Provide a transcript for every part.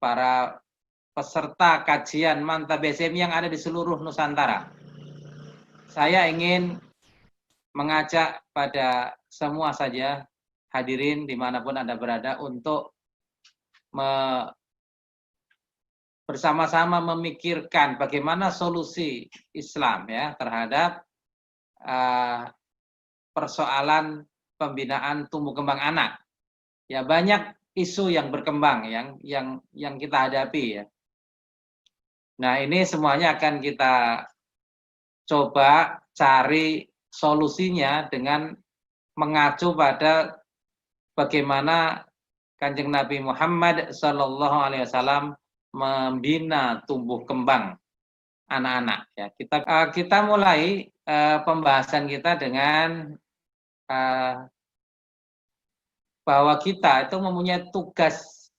para peserta kajian Mantap BSM yang ada di seluruh Nusantara. Saya ingin mengajak pada semua saja hadirin dimanapun Anda berada untuk bersama-sama memikirkan bagaimana solusi Islam ya terhadap persoalan pembinaan tumbuh kembang anak. Ya banyak isu yang berkembang yang kita hadapi ya. Nah, ini semuanya akan kita coba cari solusinya dengan mengacu pada bagaimana Kanjeng Nabi Muhammad SAW membina tumbuh kembang anak-anak. Ya, kita mulai pembahasan kita dengan bahwa kita itu mempunyai tugas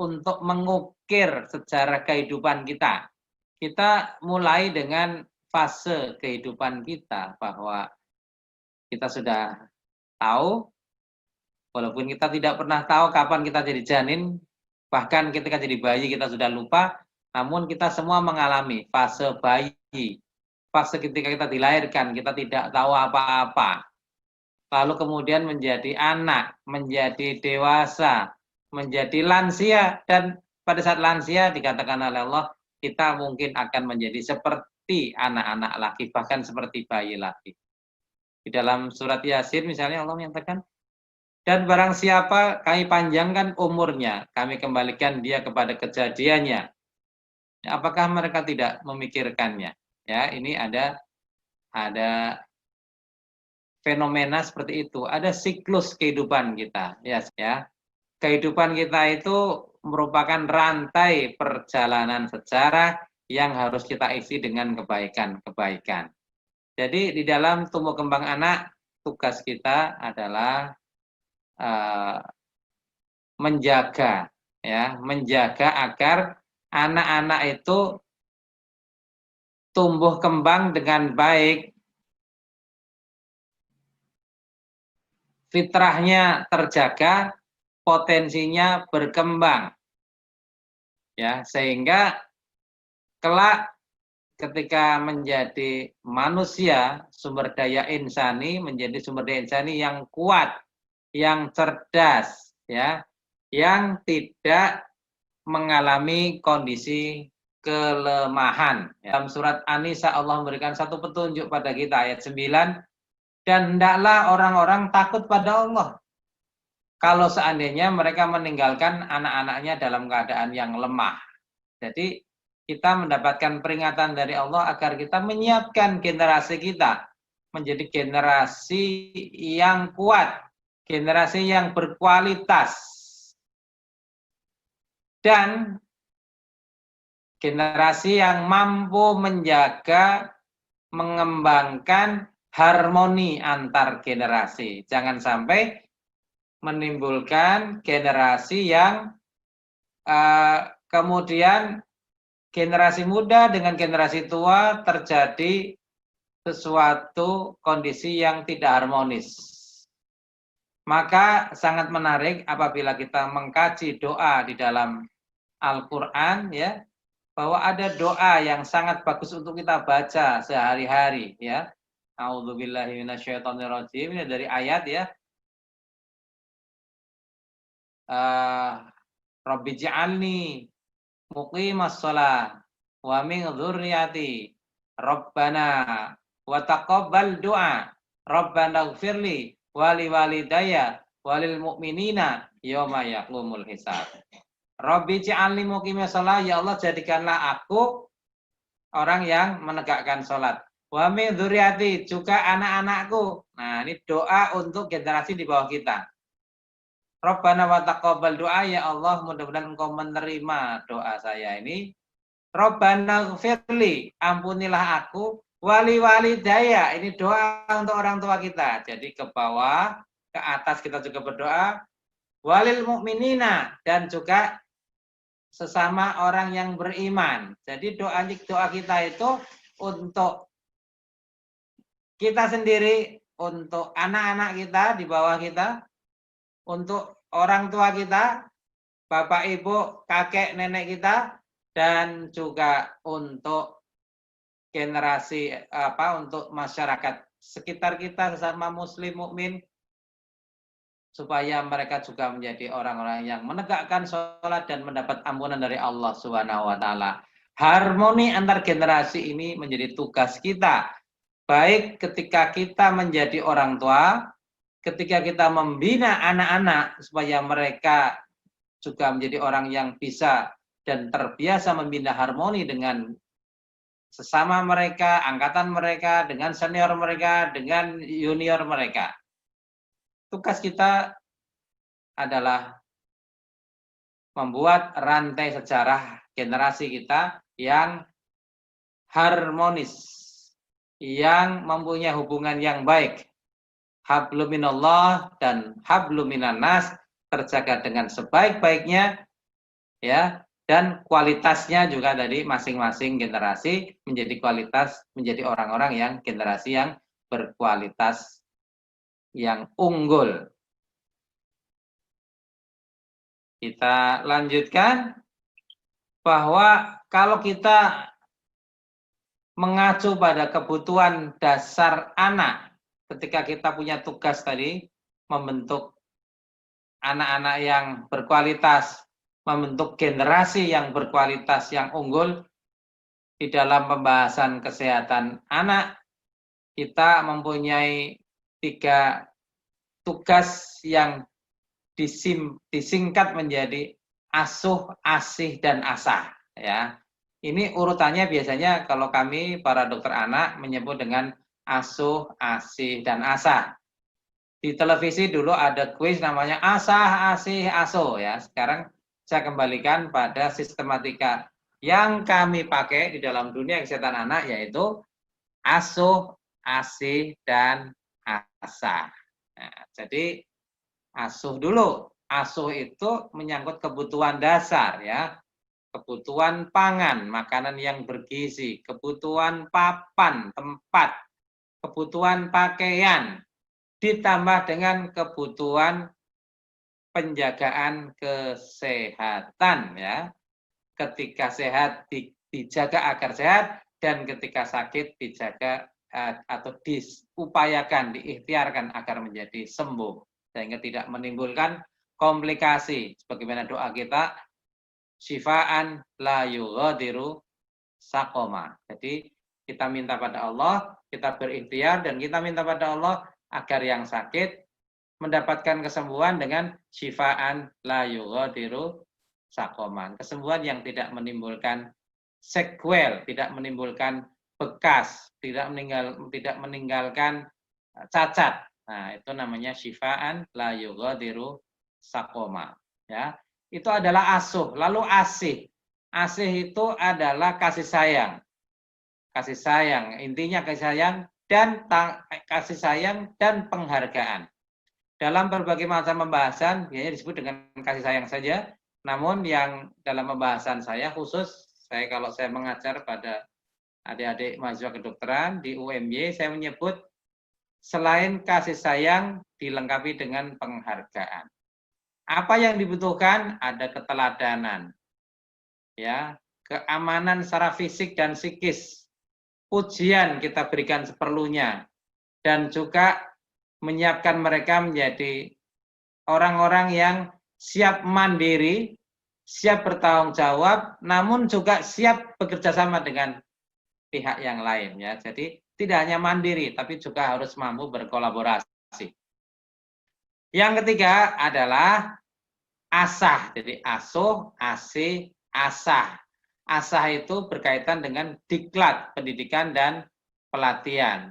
untuk mengukir sejarah kehidupan kita. Kita mulai dengan fase kehidupan kita bahwa kita sudah tahu, walaupun kita tidak pernah tahu kapan kita jadi janin, bahkan ketika jadi bayi kita sudah lupa, namun kita semua mengalami fase bayi, fase ketika kita dilahirkan, kita tidak tahu apa-apa. Lalu kemudian menjadi anak, menjadi dewasa, menjadi lansia, dan pada saat lansia dikatakan oleh Allah, kita mungkin akan menjadi seperti anak-anak lagi, bahkan seperti bayi lagi. Di dalam surat Yasin misalnya Allah menyatakan, dan barang siapa kami panjangkan umurnya, kami kembalikan dia kepada kejadiannya. Apakah mereka tidak memikirkannya? Ya, ini ada fenomena seperti itu. Ada siklus kehidupan kita, ya. Kehidupan kita itu merupakan rantai perjalanan sejarah yang harus kita isi dengan kebaikan-kebaikan. Jadi di dalam tumbuh kembang anak, tugas kita adalah menjaga agar anak-anak itu tumbuh kembang dengan baik, fitrahnya terjaga, potensinya berkembang. Ya, sehingga kelak ketika menjadi manusia, sumber daya insani menjadi sumber daya insani yang kuat, yang cerdas, ya, yang tidak mengalami kondisi kelemahan. Dalam surat An-Nisa Allah memberikan satu petunjuk pada kita ayat 9, dan hendaklah orang-orang takut pada Allah kalau seandainya mereka meninggalkan anak-anaknya dalam keadaan yang lemah. Jadi kita mendapatkan peringatan dari Allah agar kita menyiapkan generasi kita menjadi generasi yang kuat, generasi yang berkualitas, dan generasi yang mampu menjaga, mengembangkan harmoni antar generasi. Jangan sampai menimbulkan generasi yang kemudian generasi muda dengan generasi tua terjadi sesuatu kondisi yang tidak harmonis. Maka sangat menarik apabila kita mengkaji doa di dalam Al-Quran, ya, bahwa ada doa yang sangat bagus untuk kita baca sehari-hari, ya. A'udzubillahi minasyaitonirrajim, ini dari ayat, ya. Rabbi ja'alni muqimas shalah wa min dzurriyyati Rabbana wa taqabbal du'a Rabbana ighfirli wa li walidayya walil mu'minina yauma yaqumul hisab. Rabbi ja'alni muqimas shalah, ya Allah jadikanlah aku orang yang menegakkan sholat. Wa min dzurriyyati, juga anak-anakku. Nah, ini doa untuk generasi di bawah kita. Rabbana wa taqabbal du'a, ya Allah mudah-mudahan Engkau menerima doa saya ini. Rabbana ighfirli, ampunilah aku, wali walidaya, ini doa untuk orang tua kita. Jadi ke bawah, ke atas kita juga berdoa, walil mu'minina, dan juga sesama orang yang beriman. Jadi doa kita itu untuk kita sendiri, untuk anak-anak kita di bawah kita, untuk orang tua kita, bapak ibu, kakek nenek kita, dan juga untuk generasi untuk masyarakat sekitar kita sesama muslim mukmin, supaya mereka juga menjadi orang-orang yang menegakkan sholat dan mendapat ampunan dari Allah Subhanahu wa taala. Harmoni antar generasi ini menjadi tugas kita, baik ketika kita menjadi orang tua, ketika kita membina anak-anak supaya mereka juga menjadi orang yang bisa dan terbiasa membina harmoni dengan sesama mereka, angkatan mereka, dengan senior mereka, dengan junior mereka. Tugas kita adalah membuat rantai sejarah generasi kita yang harmonis, yang mempunyai hubungan yang baik. Hablum minallah dan hablum minannas terjaga dengan sebaik-baiknya, ya, dan kualitasnya juga dari masing-masing generasi menjadi orang-orang yang generasi yang berkualitas, yang unggul. Kita lanjutkan bahwa kalau kita mengacu pada kebutuhan dasar anak, ketika kita punya tugas tadi membentuk anak-anak yang berkualitas, membentuk generasi yang berkualitas, yang unggul, di dalam pembahasan kesehatan anak, kita mempunyai 3 tugas yang disingkat menjadi asuh, asih, dan asah. Ya, ini urutannya biasanya kalau kami para dokter anak menyebut dengan asuh, asih, dan asah. Di televisi dulu ada kuis namanya asah, asih, asuh. Ya, sekarang saya kembalikan pada sistematika yang kami pakai di dalam dunia kesehatan anak, yaitu asuh, asih, dan asah. Nah, jadi asuh dulu. Asuh itu menyangkut kebutuhan dasar, ya. Kebutuhan pangan, makanan yang bergizi, kebutuhan papan, tempat, kebutuhan pakaian, ditambah dengan kebutuhan penjagaan kesehatan, ya. Ketika sehat dijaga agar sehat, dan ketika sakit dijaga atau diupayakan, diikhtiarkan agar menjadi sembuh, sehingga tidak menimbulkan komplikasi. Sebagaimana doa kita, syifaan la yughadiru saqoma. Jadi kita minta pada Allah, kita berikhtiar, dan kita minta pada Allah agar yang sakit mendapatkan kesembuhan dengan syifaan la yughadiru saqoma. Kesembuhan yang tidak menimbulkan sequel, tidak menimbulkan bekas, tidak meninggalkan cacat. Nah, itu namanya syifaan la yughadiru saqoma, ya. Itu adalah asuh. Lalu asih. Asih itu adalah kasih sayang. Kasih sayang, intinya kasih sayang dan penghargaan. Dalam berbagai macam pembahasan biasanya disebut dengan kasih sayang saja. Namun yang dalam pembahasan saya khusus, kalau saya mengajar pada adik-adik mahasiswa kedokteran di UMY, saya menyebut selain kasih sayang dilengkapi dengan penghargaan. Apa yang dibutuhkan? Ada keteladanan, ya, keamanan secara fisik dan psikis, pujian kita berikan seperlunya, dan juga menyiapkan mereka menjadi orang-orang yang siap mandiri, siap bertanggung jawab, namun juga siap bekerja sama dengan pihak yang lain, ya. Jadi tidak hanya mandiri, tapi juga harus mampu berkolaborasi. Yang ketiga adalah asah. Jadi asuh, asih, asah. Asah itu berkaitan dengan diklat, pendidikan dan pelatihan.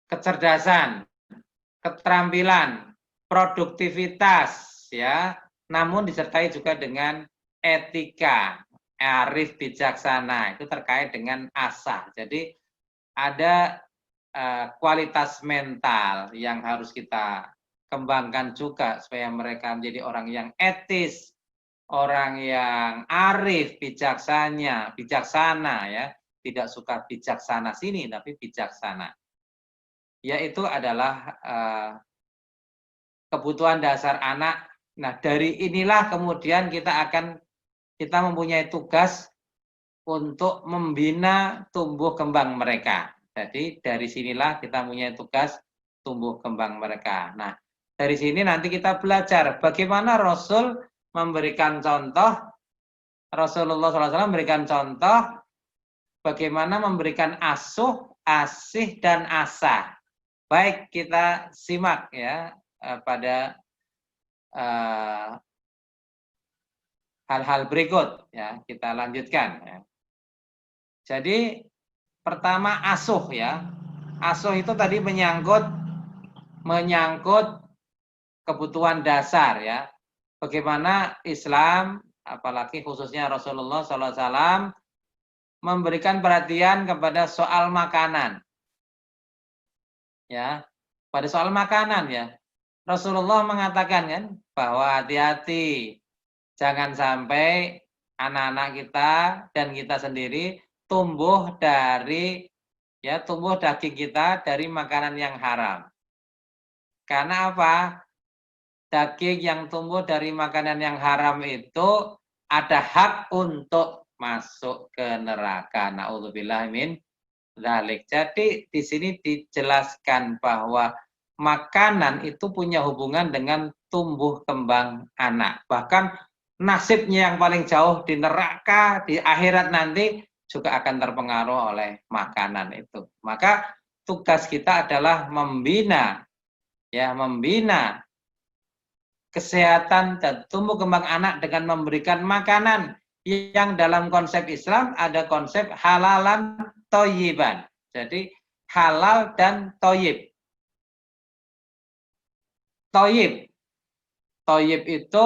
Kecerdasan, keterampilan, produktivitas, ya. Namun disertai juga dengan etika, arif bijaksana, itu terkait dengan asah. Jadi ada kualitas mental yang harus kita kembangkan juga supaya mereka menjadi orang yang etis, orang yang arif, bijaksana, ya. Tidak suka bijaksana sini, tapi bijaksana. Yaitu adalah kebutuhan dasar anak Nah, dari inilah kemudian kita mempunyai tugas untuk membina tumbuh kembang mereka. Jadi dari sinilah kita mempunyai tugas tumbuh kembang mereka. Nah, dari sini nanti kita belajar bagaimana Rasul memberikan contoh, Rasulullah SAW memberikan contoh bagaimana memberikan asuh, asih, dan asah. Baik, kita simak ya pada hal-hal berikut ya, kita lanjutkan ya. Jadi pertama asuh ya. Asuh itu tadi menyangkut kebutuhan dasar ya. Bagaimana Islam, apalagi khususnya Rasulullah SAW, memberikan perhatian kepada soal makanan. Ya, pada soal makanan ya. Rasulullah mengatakan kan bahwa hati-hati jangan sampai anak-anak kita dan kita sendiri tumbuh daging kita dari makanan yang haram. Karena apa? Daging yang tumbuh dari makanan yang haram itu ada hak untuk masuk ke neraka. Na'udzubillah min dzalik. Jadi di sini dijelaskan bahwa makanan itu punya hubungan dengan tumbuh kembang anak. Bahkan nasibnya yang paling jauh di neraka, di akhirat nanti juga akan terpengaruh oleh makanan itu. Maka tugas kita adalah membina kesehatan dan tumbuh kembang anak dengan memberikan makanan yang dalam konsep Islam ada konsep halalan thayyiban. Jadi halal dan thayyib. Thayyib itu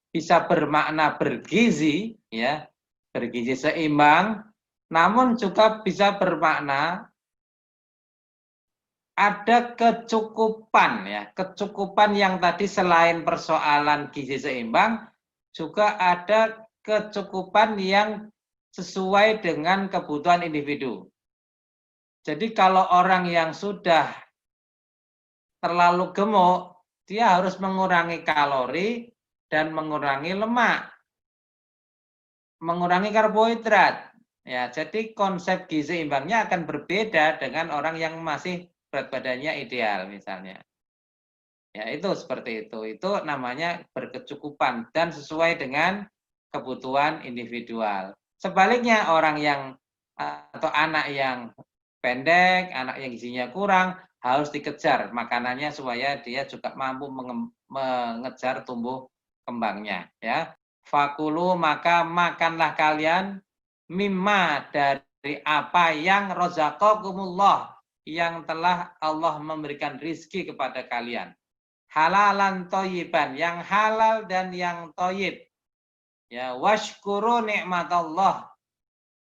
bisa bermakna bergizi ya, bergizi seimbang, namun juga bisa bermakna ada kecukupan ya, kecukupan yang tadi selain persoalan gizi seimbang juga ada kecukupan yang sesuai dengan kebutuhan individu. Jadi kalau orang yang sudah terlalu gemuk, dia harus mengurangi kalori dan mengurangi lemak, mengurangi karbohidrat. Ya, jadi konsep gizi seimbangnya akan berbeda dengan orang yang masih berat badannya ideal misalnya. Ya, itu seperti itu. Itu namanya berkecukupan dan sesuai dengan kebutuhan individual. Sebaliknya orang yang atau anak yang pendek, anak yang gizinya kurang, harus dikejar makanannya supaya dia juga mampu mengejar tumbuh kembangnya ya. Fakulu maka makanlah kalian mimma dari apa yang rozaqakumullah yang telah Allah memberikan rizki kepada kalian. Halalan thayyiban, yang halal dan yang thayyib. Ya, washkuru nikmatallah,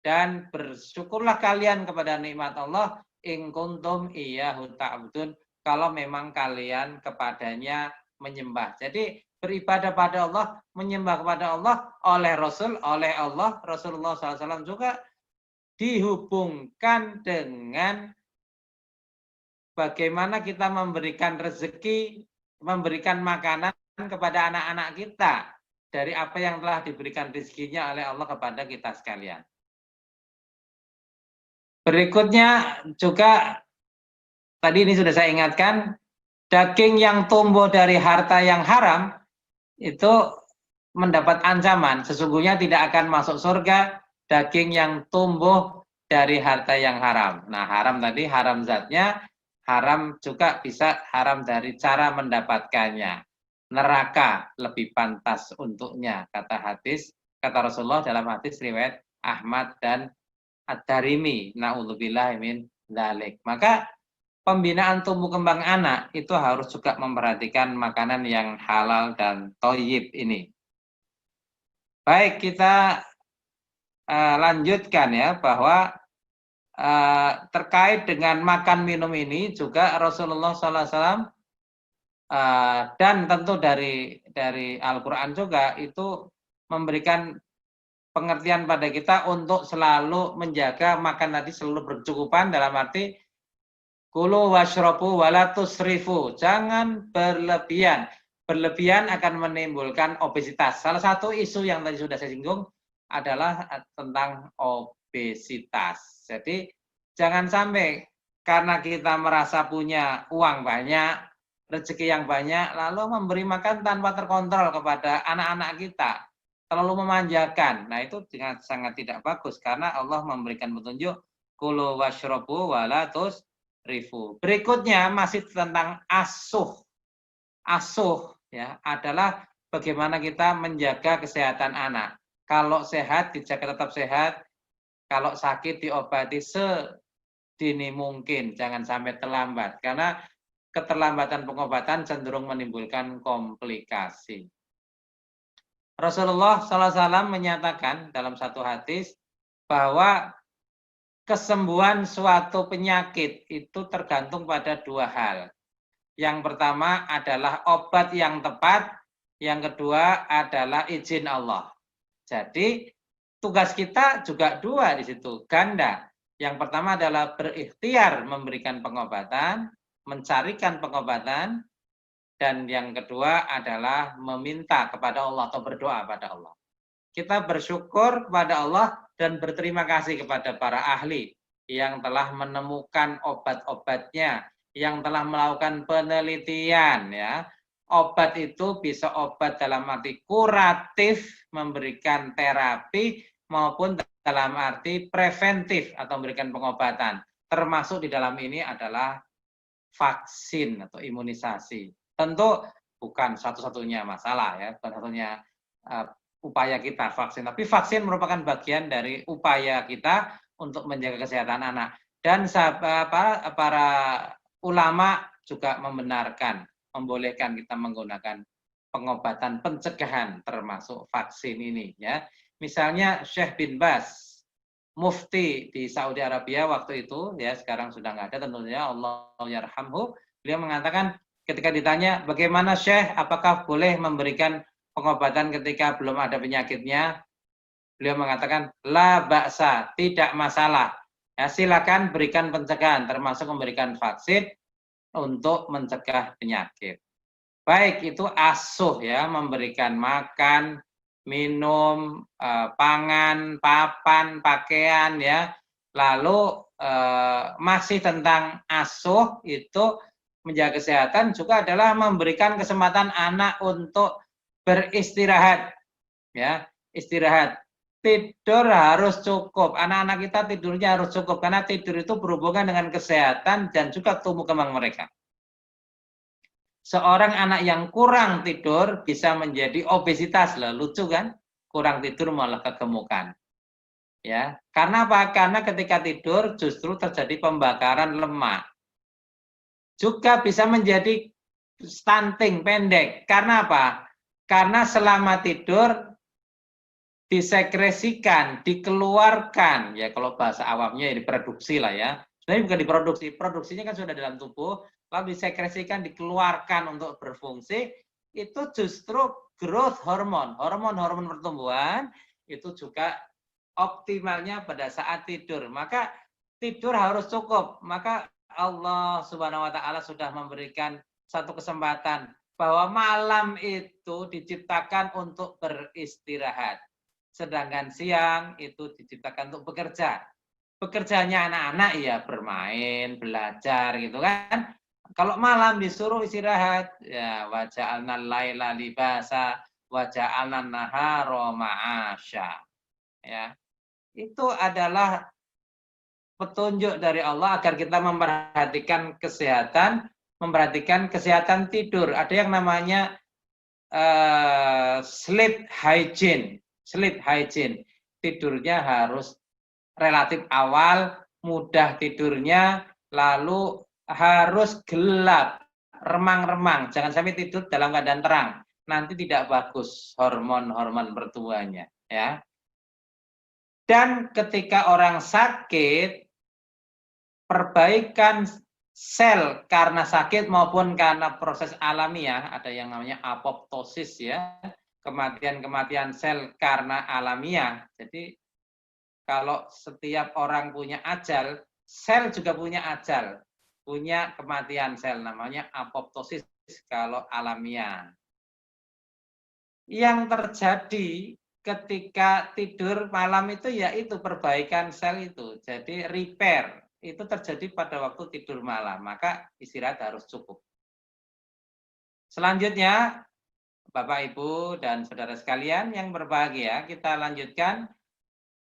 dan bersyukurlah kalian kepada nikmat Allah in kuntum iyyahu ta'budun, kalau memang kalian kepadanya menyembah. Jadi beribadah pada Allah, menyembah kepada Allah oleh Rasul, oleh Allah, Rasulullah SAW juga dihubungkan dengan bagaimana kita memberikan rezeki, memberikan makanan kepada anak-anak kita dari apa yang telah diberikan rezekinya oleh Allah kepada kita sekalian. Berikutnya juga, tadi ini sudah saya ingatkan, daging yang tumbuh dari harta yang haram itu mendapat ancaman. Sesungguhnya tidak akan masuk surga daging yang tumbuh dari harta yang haram. Nah, haram tadi haram zatnya, haram juga bisa haram dari cara mendapatkannya. Neraka lebih pantas untuknya, kata Rasulullah dalam hadis riwayat Ahmad dan Ad-Darimi. Na'udzubillah min dzalik. Maka pembinaan tumbuh kembang anak itu harus juga memperhatikan makanan yang halal dan thayyib ini. Baik, kita lanjutkan ya, bahwa terkait dengan makan minum ini juga Rasulullah SAW dan tentu dari Al-Quran juga itu memberikan pengertian pada kita untuk selalu menjaga makan tadi selalu berkecukupan, dalam arti kulu washrobu wala tusrifu, jangan berlebihan, Berlebihan akan menimbulkan obesitas. Salah satu isu yang tadi sudah saya singgung adalah tentang obesitas. Jadi jangan sampai karena kita merasa punya uang banyak, rezeki yang banyak, lalu memberi makan tanpa terkontrol kepada anak-anak kita. Terlalu memanjakan. Nah, itu sangat tidak bagus karena Allah memberikan petunjuk kulu washrobu wala tusrifu. Berikutnya masih tentang asuh. Asuh ya adalah bagaimana kita menjaga kesehatan anak. Kalau sehat dijaga tetap sehat, kalau sakit diobati sedini mungkin, jangan sampai terlambat karena keterlambatan pengobatan cenderung menimbulkan komplikasi. Rasulullah SAW menyatakan dalam satu hadis bahwa kesembuhan suatu penyakit itu tergantung pada dua hal. Yang pertama adalah obat yang tepat, yang kedua adalah izin Allah. Jadi tugas kita juga dua di situ, ganda. Yang pertama adalah berikhtiar memberikan pengobatan, mencarikan pengobatan, dan yang kedua adalah meminta kepada Allah atau berdoa pada Allah. Kita bersyukur kepada Allah dan berterima kasih kepada para ahli yang telah menemukan obat-obatnya, yang telah melakukan penelitian ya. Obat itu bisa obat dalam arti kuratif, memberikan terapi maupun dalam arti preventif atau memberikan pengobatan. Termasuk di dalam ini adalah vaksin atau imunisasi. Tentu bukan satu-satunya masalah ya, bukan satunya upaya kita vaksin, tapi vaksin merupakan bagian dari upaya kita untuk menjaga kesehatan anak. Dan para ulama juga membenarkan, membolehkan kita menggunakan pengobatan pencegahan termasuk vaksin ini ya. Misalnya Syekh bin Baz, mufti di Saudi Arabia waktu itu ya, sekarang sudah nggak ada tentunya, Allah yarhamhu. Beliau mengatakan ketika ditanya bagaimana Syekh, apakah boleh memberikan pengobatan ketika belum ada penyakitnya, beliau mengatakan la ba'sa, tidak masalah. Ya, silakan berikan pencegahan termasuk memberikan vaksin untuk mencegah penyakit. Baik itu asuh ya, memberikan makan, minum, pangan, papan, pakaian ya. Lalu masih tentang asuh itu menjaga kesehatan juga adalah memberikan kesempatan anak untuk beristirahat ya, istirahat. Tidur harus cukup. Anak-anak kita tidurnya harus cukup karena tidur itu berhubungan dengan kesehatan dan juga tumbuh kembang mereka. Seorang anak yang kurang tidur bisa menjadi obesitas, lah lucu kan? Kurang tidur malah kegemukan. Ya, karena apa? Karena ketika tidur justru terjadi pembakaran lemak. Juga bisa menjadi stunting, pendek. Karena apa? Karena selama tidur disekresikan, dikeluarkan, ya kalau bahasa awamnya ya diproduksi lah ya. Sebenarnya bukan diproduksi, produksinya kan sudah dalam tubuh, lalu disekresikan, dikeluarkan untuk berfungsi, itu justru growth hormone, hormon pertumbuhan, itu juga optimalnya pada saat tidur. Maka tidur harus cukup. Maka Allah Subhanahu wa taala sudah memberikan satu kesempatan bahwa malam itu diciptakan untuk beristirahat. Sedangkan siang itu diciptakan untuk bekerja. Bekerjanya anak-anak ya bermain, belajar gitu kan. Kalau malam disuruh istirahat, ya waja'alnal laila libasa, waja'alnan nahara ma'asya. Ya. Itu adalah petunjuk dari Allah agar kita memperhatikan kesehatan tidur. Ada yang namanya sleep hygiene. Sleep hygiene, tidurnya harus relatif awal, mudah tidurnya, lalu harus gelap, remang-remang. Jangan sampai tidur dalam keadaan terang. Nanti tidak bagus hormon-hormon pertumbuhannya. Ya. Dan ketika orang sakit, perbaikan sel karena sakit maupun karena proses alamiah, ada yang namanya apoptosis ya, kematian sel karena alamiah. Jadi kalau setiap orang punya ajal, sel juga punya ajal, punya kematian sel, namanya apoptosis kalau alamiah. yang terjadi ketika tidur malam itu yaitu perbaikan sel itu. Jadi repair itu terjadi pada waktu tidur malam, maka istirahat harus cukup. Selanjutnya, Bapak, Ibu, dan saudara sekalian yang berbahagia, kita lanjutkan.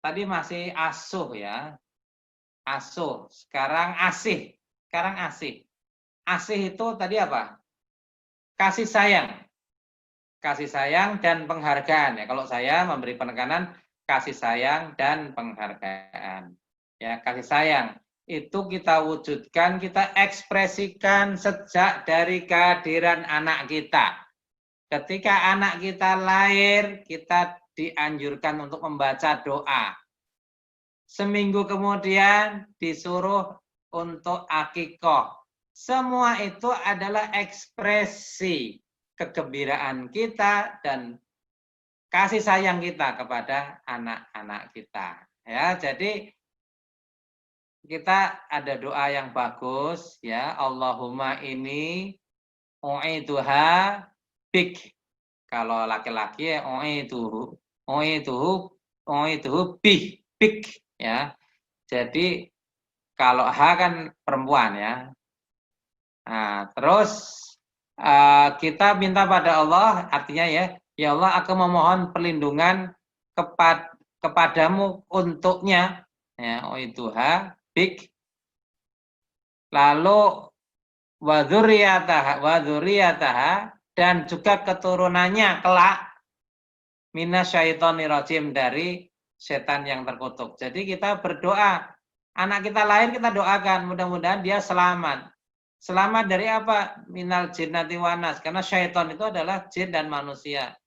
Tadi masih asuh ya, asuh. Sekarang asih. Sekarang asih. Asih itu tadi apa? Kasih sayang. Kasih sayang dan penghargaan ya. Kalau saya memberi penekanan kasih sayang dan penghargaan. Ya, kasih sayang itu kita wujudkan, kita ekspresikan sejak dari kehadiran anak kita. Ketika anak kita lahir, kita dianjurkan untuk membaca doa. Seminggu kemudian disuruh untuk akikoh. Semua itu adalah ekspresi kegembiraan kita dan kasih sayang kita kepada anak-anak kita. Ya, jadi kita ada doa yang bagus ya. Allahumma ini u'iduha bik. Kalau laki-laki ya u'iduhu bik ya. Jadi kalau H kan perempuan ya. Nah, terus kita minta pada Allah, artinya ya Allah, aku memohon perlindungan kepadamu untuknya, ya, u'iduha bik. Lalu wadzurriyataha dan juga keturunannya kelak minasyaitonir rajim, dari setan yang terkutuk. Jadi kita berdoa, anak kita lahir kita doakan mudah-mudahan dia selamat. Selamat dari apa? Minal jinnati wanas, karena syaitan itu adalah jin dan manusia.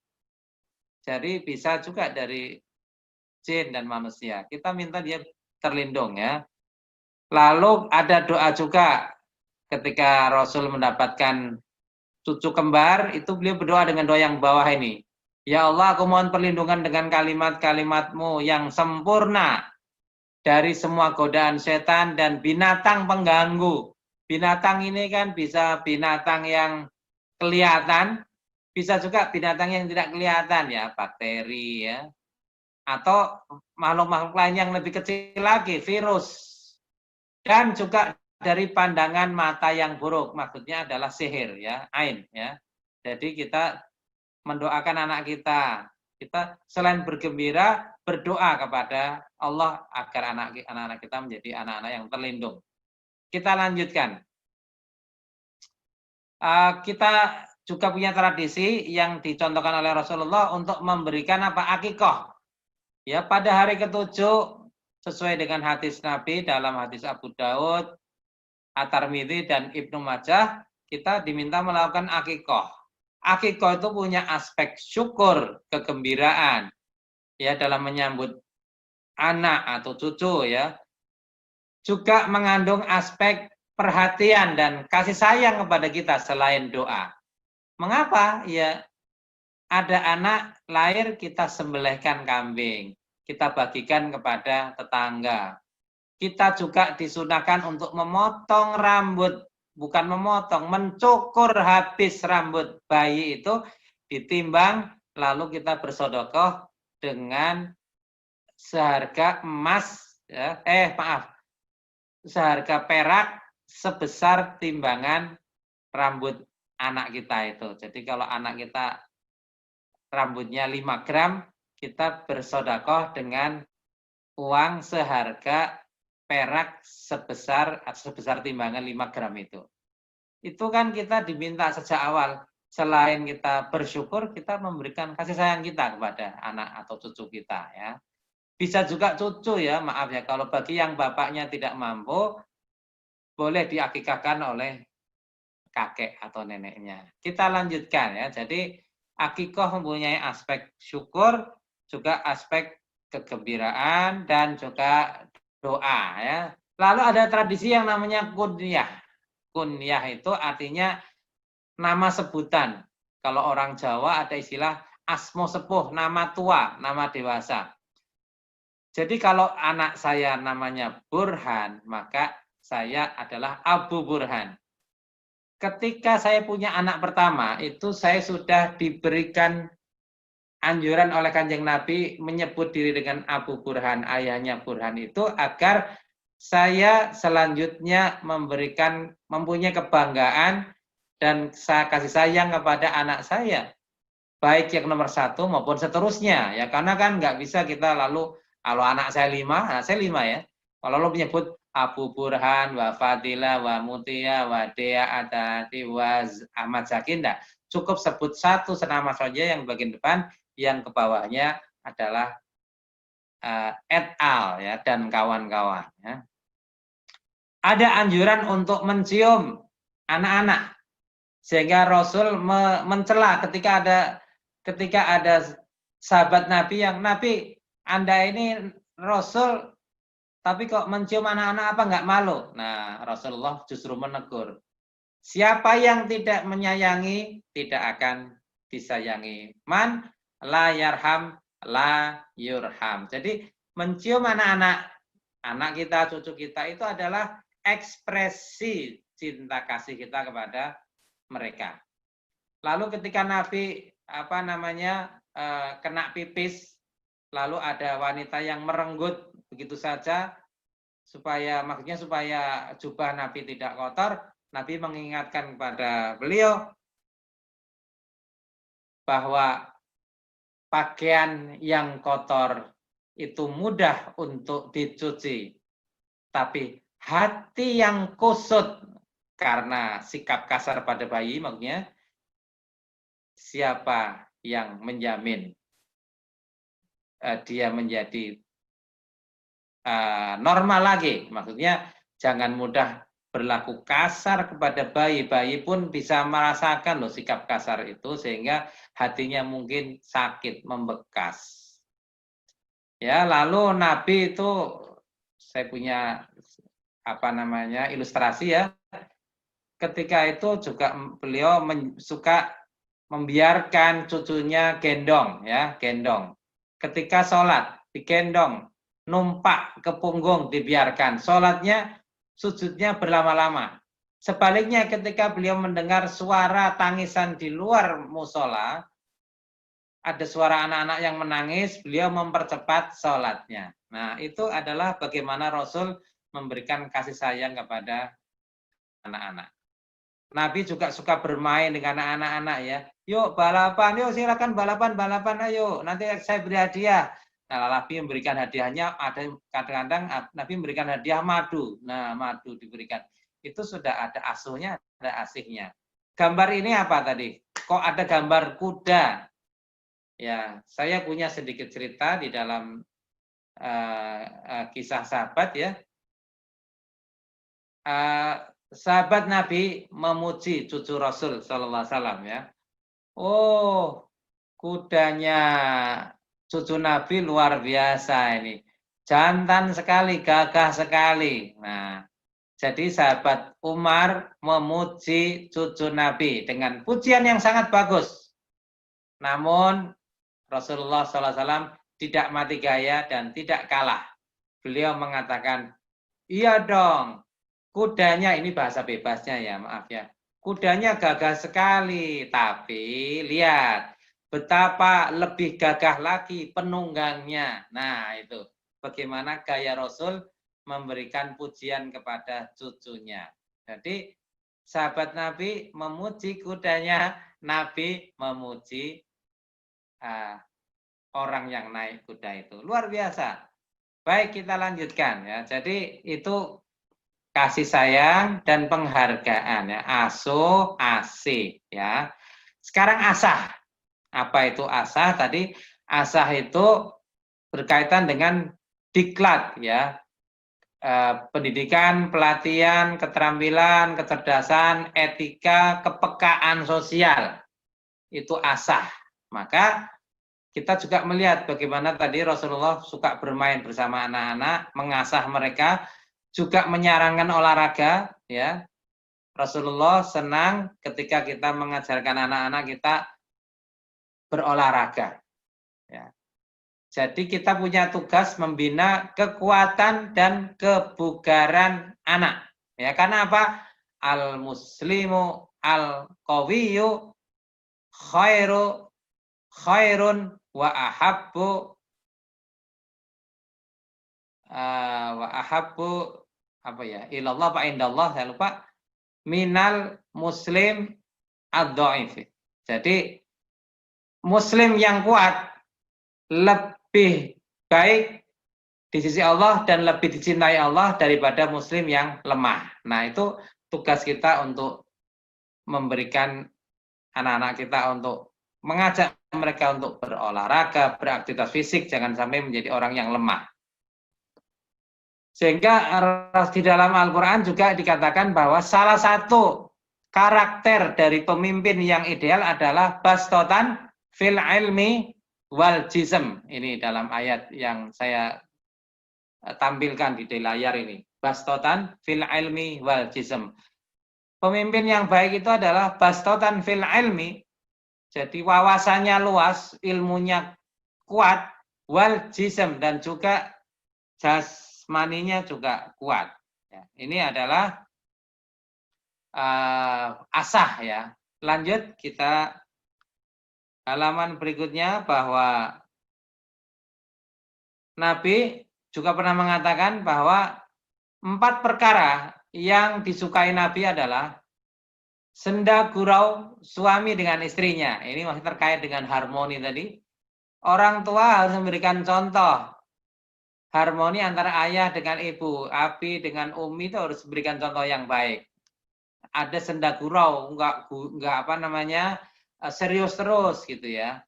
Jadi bisa juga dari jin dan manusia. Kita minta dia terlindung ya. Lalu ada doa juga ketika Rasul mendapatkan cucu kembar, itu beliau berdoa dengan doa yang bawah ini. Ya Allah, aku mohon perlindungan dengan kalimat-kalimat-Mu yang sempurna dari semua godaan setan dan binatang pengganggu. Binatang ini kan bisa binatang yang kelihatan, bisa juga binatang yang tidak kelihatan ya, bakteri ya. Atau makhluk-makhluk lain yang lebih kecil lagi, virus. Dan juga dari pandangan mata yang buruk, maksudnya adalah sihir ya, ain ya. Jadi kita mendoakan anak kita. Kita selain bergembira, berdoa kepada Allah agar anak-anak kita menjadi anak-anak yang terlindung. Kita lanjutkan. Kita juga punya tradisi yang dicontohkan oleh Rasulullah untuk memberikan apa? Akikoh. Ya, pada hari ke-7 sesuai dengan hadis Nabi dalam hadis Abu Daud, At-Tirmidzi dan Ibnu Majah, kita diminta melakukan akikoh. Akikoh itu punya aspek syukur, kegembiraan ya dalam menyambut anak atau cucu ya. Juga mengandung aspek perhatian dan kasih sayang kepada kita selain doa. Mengapa? Ya, ada anak lahir kita sembelihkan kambing, kita bagikan kepada tetangga. Kita juga disunahkan untuk memotong rambut, bukan memotong, mencukur habis rambut bayi itu, ditimbang, lalu kita bersedekah dengan seharga emas, ya, seharga perak sebesar timbangan rambut anak kita itu. Jadi kalau anak kita rambutnya 5 gram, kita bersedekah dengan uang seharga perak sebesar timbangan 5 gram itu. Itu kan kita diminta sejak awal. Selain kita bersyukur, kita memberikan kasih sayang kita kepada anak atau cucu kita ya. Bisa juga cucu ya, maaf ya, kalau bagi yang bapaknya tidak mampu, boleh diakikahkan oleh kakek atau neneknya. Kita lanjutkan ya, jadi akikoh mempunyai aspek syukur, juga aspek kegembiraan, dan juga doa ya. Lalu ada tradisi yang namanya kunyah. Kunyah itu artinya nama sebutan. Kalau orang Jawa ada istilah asmo sepuh, nama tua, nama dewasa. Jadi kalau anak saya namanya Burhan, maka saya adalah Abu Burhan. Ketika saya punya anak pertama, itu saya sudah diberikan anjuran oleh Kanjeng Nabi menyebut diri dengan Abu Burhan, ayahnya Burhan itu agar saya selanjutnya mempunyai kebanggaan dan kasih sayang kepada anak saya, baik yang nomor 1 maupun seterusnya ya, karena kan nggak bisa kita lalu kalau anak saya 5 ya, kalau lo menyebut Abu Burhan, wa Fadila, wa Mutia, wa Dea, Adati, wa Ahmad Zaki, enggak. Cukup sebut satu senama saja yang bagian depan, yang ke bawahnya adalah et al ya dan kawan-kawan ya. Ada anjuran untuk mencium anak-anak, sehingga Rasul mencela ketika ada sahabat Nabi yang, Nabi, Anda ini Rasul tapi kok mencium anak-anak, apa nggak malu? Nah, Rasulullah justru menegur, siapa yang tidak menyayangi tidak akan disayangi. Man la yarham la yurham. Jadi mencium anak kita, cucu kita itu adalah ekspresi cinta kasih kita kepada mereka. Lalu ketika Nabi kena pipis, lalu ada wanita yang merenggut begitu saja supaya jubah Nabi tidak kotor, Nabi mengingatkan kepada beliau bahwa pakaian yang kotor itu mudah untuk dicuci, tapi hati yang kusut karena sikap kasar pada bayi, maksudnya siapa yang menjamin dia menjadi normal lagi, maksudnya jangan mudah berlaku kasar kepada bayi. Bayi pun bisa merasakan loh sikap kasar itu, sehingga hatinya mungkin sakit, membekas. Ya, lalu Nabi itu, saya punya ilustrasi ya. Ketika itu juga beliau suka membiarkan cucunya gendong. Ketika sholat digendong, numpak ke punggung dibiarkan, sholatnya sujudnya berlama-lama. Sebaliknya ketika beliau mendengar suara tangisan di luar musola, ada suara anak-anak yang menangis, beliau mempercepat sholatnya. Nah, itu adalah bagaimana Rasul memberikan kasih sayang kepada anak-anak. Nabi juga suka bermain dengan anak-anak ya. Yuk balapan, yuk silakan balapan, ayo. Nanti saya beri hadiah. Nah, Nabi memberikan hadiahnya, ada kadang-kadang Nabi memberikan hadiah madu. Nah, madu diberikan. Itu sudah ada asuhnya, ada asihnya. Gambar ini apa tadi? Kok ada gambar kuda? Ya, saya punya sedikit cerita di dalam kisah sahabat ya. Sahabat Nabi memuji cucu Rasul Sallallahu Alaihi Wasallam ya. Oh, kudanya cucu Nabi luar biasa ini, jantan sekali, gagah sekali. Nah, jadi sahabat Umar memuji cucu Nabi dengan pujian yang sangat bagus. Namun Rasulullah SAW tidak mati gaya dan tidak kalah. Beliau mengatakan, iya dong, kudanya, ini bahasa bebasnya ya, maaf ya. Kudanya gagah sekali, tapi lihat betapa lebih gagah lagi penunggangnya. Nah, itu bagaimana gaya Rasul memberikan pujian kepada cucunya. Jadi sahabat Nabi memuji kudanya, Nabi memuji orang yang naik kuda itu. Luar biasa. Baik, kita lanjutkan ya. Jadi itu kasih sayang dan penghargaan ya, asuh, asih ya. Sekarang asah. Apa itu asah? Tadi asah itu berkaitan dengan diklat ya. Pendidikan, pelatihan, keterampilan, kecerdasan, etika, kepekaan sosial. Itu asah. Maka kita juga melihat bagaimana tadi Rasulullah suka bermain bersama anak-anak, mengasah mereka, juga menyarankan olahraga ya. Rasulullah senang ketika kita mengajarkan anak-anak kita berolahraga ya. Jadi kita punya tugas membina kekuatan dan kebugaran anak ya. Karena apa? Al muslimu al qawiyyu khairun wa ahabbu apa ya? Ilallah pak indallah, saya lupa. Minal muslim ad-dhaif. Jadi muslim yang kuat lebih baik di sisi Allah dan lebih dicintai Allah daripada muslim yang lemah. Nah, itu tugas kita untuk memberikan anak-anak kita, untuk mengajak mereka untuk berolahraga, beraktivitas fisik, jangan sampai menjadi orang yang lemah. Sehingga di dalam Al-Quran juga dikatakan bahwa salah satu karakter dari pemimpin yang ideal adalah bastotan fil ilmi wal jism. Ini dalam ayat yang saya tampilkan di layar ini. Bastotan fil ilmi wal jism. Pemimpin yang baik itu adalah bastotan fil ilmi. Jadi wawasannya luas, ilmunya kuat, wal jism, dan juga jasmaninya juga kuat. Ya, ini adalah asah ya. Lanjut kita halaman berikutnya, bahwa Nabi juga pernah mengatakan bahwa 4 perkara yang disukai Nabi adalah senda gurau suami dengan istrinya. Ini masih terkait dengan harmoni tadi. Orang tua harus memberikan contoh harmoni antara ayah dengan ibu, abi dengan umi, itu harus memberikan contoh yang baik. Ada senda gurau, enggak apa namanya, serius terus gitu ya.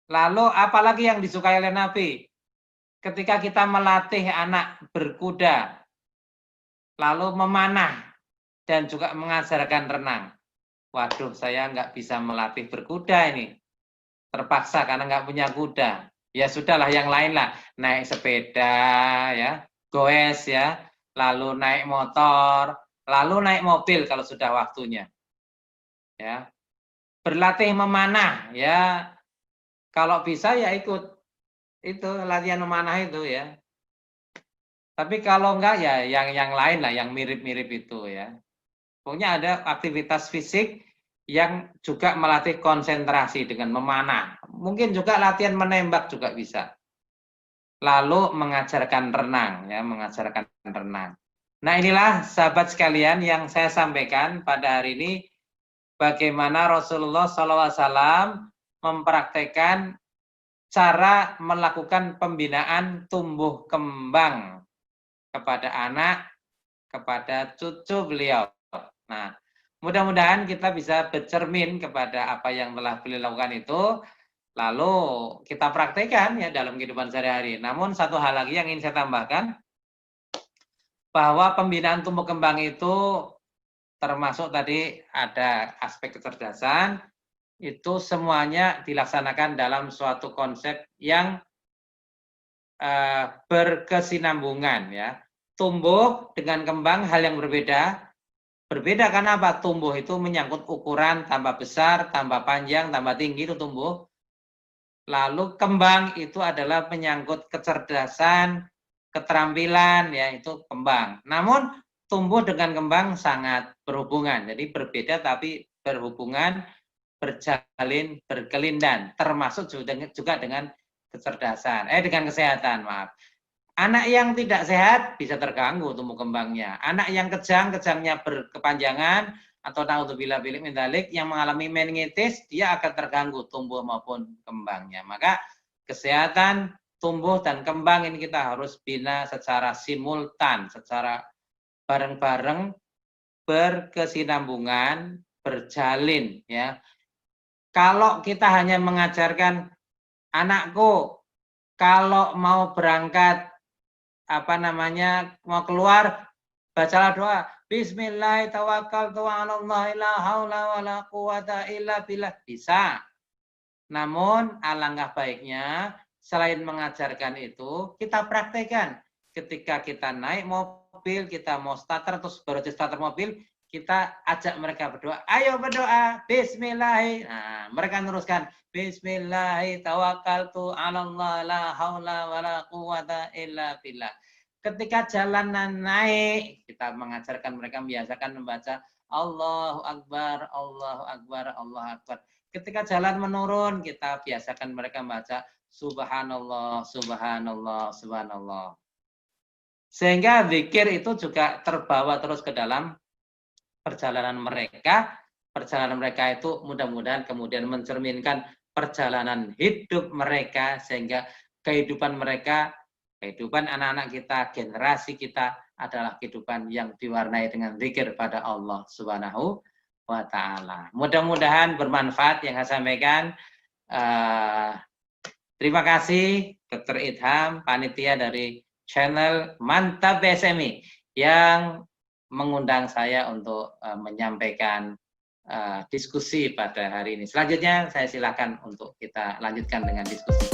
Lalu apalagi yang disukai oleh Nabi? Ketika kita melatih anak berkuda, lalu memanah, dan juga mengajarkan renang. Waduh, saya nggak bisa melatih berkuda ini. Terpaksa karena nggak punya kuda. Ya sudahlah, yang lain lah. Naik sepeda, ya, goes ya, lalu naik motor, lalu naik mobil kalau sudah waktunya. Ya. Berlatih memanah, ya. Kalau bisa ya ikut itu latihan memanah itu ya. Tapi kalau enggak ya yang lain lah, yang mirip-mirip itu ya. Pokoknya ada aktivitas fisik yang juga melatih konsentrasi dengan memanah. Mungkin juga latihan menembak juga bisa. Lalu mengajarkan renang ya, mengajarkan renang. Nah, inilah sahabat sekalian yang saya sampaikan pada hari ini, bagaimana Rasulullah SAW mempraktekkan cara melakukan pembinaan tumbuh kembang kepada anak, kepada cucu beliau. Nah, mudah-mudahan kita bisa bercermin kepada apa yang telah beliau lakukan itu, lalu kita praktekkan ya dalam kehidupan sehari-hari. Namun satu hal lagi yang ingin saya tambahkan, bahwa pembinaan tumbuh kembang itu termasuk tadi ada aspek kecerdasan, itu semuanya dilaksanakan dalam suatu konsep yang berkesinambungan ya. Tumbuh dengan kembang hal yang berbeda. Berbeda karena apa? Tumbuh itu menyangkut ukuran, tambah besar, tambah panjang, tambah tinggi, itu tumbuh. Lalu kembang itu adalah menyangkut kecerdasan, keterampilan, ya itu kembang. Namun tumbuh dengan kembang sangat berhubungan. Jadi berbeda tapi berhubungan, berjalin, berkelindan, termasuk juga dengan kecerdasan, dengan kesehatan, maaf. Anak yang tidak sehat bisa terganggu tumbuh kembangnya. Anak yang kejang, kejangnya berkepanjangan, atau naudzubillah bilik min dzalik, yang mengalami meningitis, dia akan terganggu tumbuh maupun kembangnya. Maka kesehatan tumbuh dan kembang ini kita harus bina secara simultan, secara bareng-bareng, berkesinambungan, berjalin ya. Kalau kita hanya mengajarkan anakku kalau mau berangkat mau keluar, bacalah doa, Bismillahirrahmanirrahim, la haula wala quwata illa billah, bisa. Namun alangkah baiknya selain mengajarkan itu, kita praktekkan. Ketika kita naik mobil, kita mau starter, terus baru starter mobil, kita ajak mereka berdoa. Ayo berdoa, Bismillah. Nah, mereka teruskan, Bismillah, tawakkaltu 'alallah, la haula wala quwata illa billah. Ketika jalanan naik, kita mengajarkan mereka, membiasakan membaca Allahu Akbar, Allahu Akbar, Allahu Akbar. Ketika jalan menurun, kita biasakan mereka baca Subhanallah, Subhanallah, Subhanallah. Sehingga zikir itu juga terbawa terus ke dalam perjalanan mereka. Perjalanan mereka itu mudah-mudahan kemudian mencerminkan perjalanan hidup mereka, sehingga kehidupan mereka, kehidupan anak-anak kita, generasi kita adalah kehidupan yang diwarnai dengan zikir pada Allah Subhanahu wa Ta'ala. Mudah-mudahan bermanfaat yang saya sampaikan. Terima kasih Dr. Idham, panitia dari channel Mantap BSMI yang mengundang saya untuk menyampaikan diskusi pada hari ini. Selanjutnya saya silakan untuk kita lanjutkan dengan diskusi.